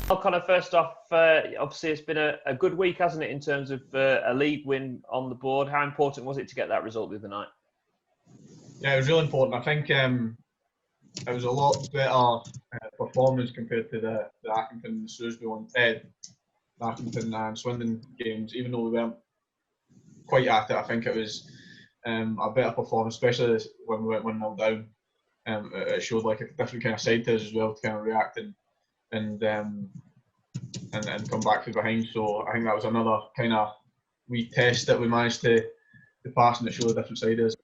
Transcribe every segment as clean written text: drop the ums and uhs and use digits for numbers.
Well, Conor, first off, obviously it's been a good week, hasn't it, in terms of a league win on the board? How important was it to get that result the other night? Yeah, it was really important. I think it was a lot better performance compared to the Accrington and Shrewsbury one, the Accrington and Swindon games. Even though we weren't quite at it, I think it was a better performance, especially when we went 1-0 down. It showed like a different kind of side to us as well to kind of react and come back from behind. So I think that was another kind of wee test that we managed to pass and it showed a different side of us.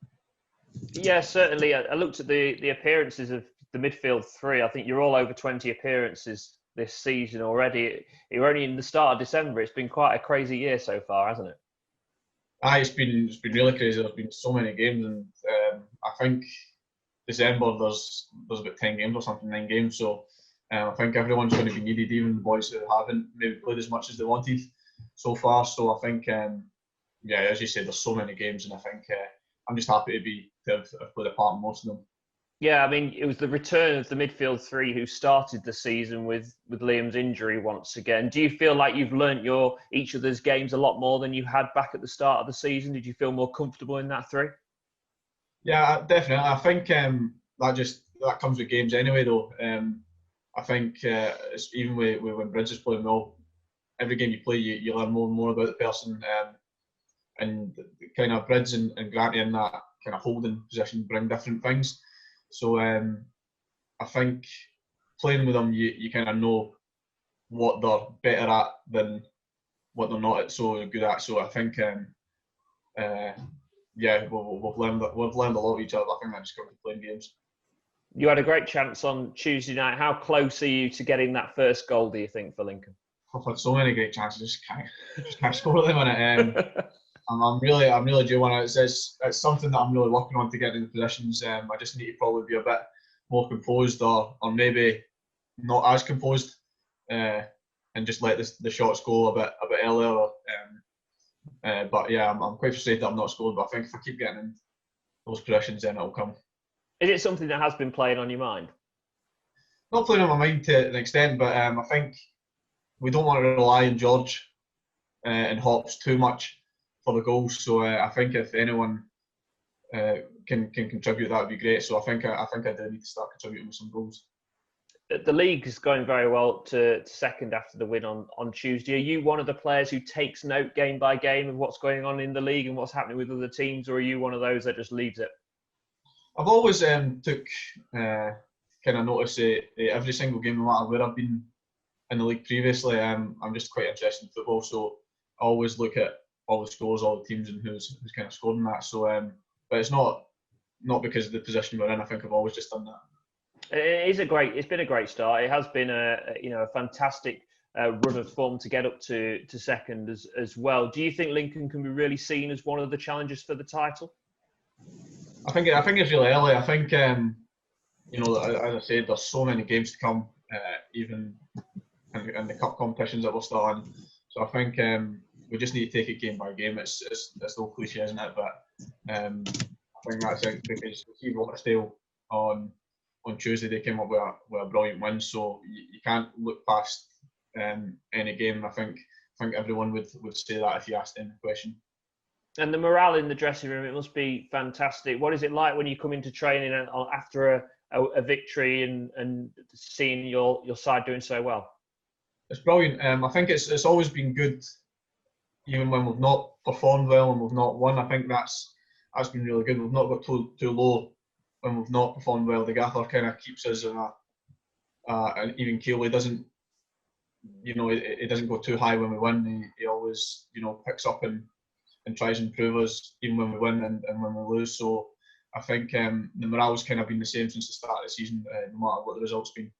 Yeah, certainly. I looked at the appearances of the midfield three. I think you're all over 20 appearances this season already. You're only in the start of December. It's been quite a crazy year so far, hasn't it? It's been really crazy. There's been so many games, and I think December there's about 10 games or something, 9 games. So I think everyone's going to be needed, even the boys who haven't maybe played as much as they wanted so far. So I think, as you said, there's so many games, and I think I'm just happy to have played a part in most of them. Yeah, I mean, it was the return of the midfield three who started the season with Liam's injury once again. Do you feel like you've learnt each other's games a lot more than you had back at the start of the season? Did you feel more comfortable in that three? Yeah, definitely. I think that comes with games anyway, though. I think even when Bridge is playing well, every game you play, you learn more and more about the person. And kind of Bridge and Granty in that kind of holding position bring different things. So I think playing with them, you kind of know what they're better at than what they're not so good at. So I think we've learned a lot of each other. I think that just comes with playing games. You had a great chance on Tuesday night. How close are you to getting that first goal, do you think, for Lincoln? I've had so many great chances, just can't score them in it. I'm really due one. It's something that I'm really working on to get in the positions. I just need to probably be a bit more composed, or maybe not as composed, and just let the shots go a bit earlier. But yeah, I'm quite frustrated that I'm not scoring. But I think if I keep getting in those positions, then it'll come. Is it something that has been playing on your mind? Not playing on my mind to an extent, but I think we don't want to rely on George and Hops too much for the goals. So I think if anyone can contribute, that would be great. So I think I do need to start contributing with some goals. The league is going very well to second after the win on Tuesday. Are you one of the players who takes note game by game of what's going on in the league and what's happening with other teams, or are you one of those that just leaves it? I've always took kind of notice every single game, no matter where I've been in the league previously. I'm just quite interested in football, so I always look at all the scores, all the teams, and who's kind of scored in that. So, but it's not because of the position we're in. I think I've always just done that. It's been a great start. It has been a fantastic run of form to get up to second as well. Do you think Lincoln can be really seen as one of the challengers for the title? I think it's really early. I think as I said, there's so many games to come, even in the cup competitions that we're still in. So I think we just need to take it game by game. It's no cliche, isn't it? But I think that's it, because we see Rochdale on Tuesday, they came up with a brilliant win. So you can't look past any game. I think everyone would say that if you asked them the question. And the morale in the dressing room, it must be fantastic. What is it like when you come into training after a victory and seeing your side doing so well? It's brilliant. I think it's always been good, even when we've not performed well and we've not won. I think that's been really good. We've not got too low when we've not performed well. The gaffer kind of keeps us in an even keel. He doesn't, it doesn't go too high when we win. He always, picks up and tries and improve us even when we win and when we lose. So I think the morale's kind of been the same since the start of the season, no matter what the result's been.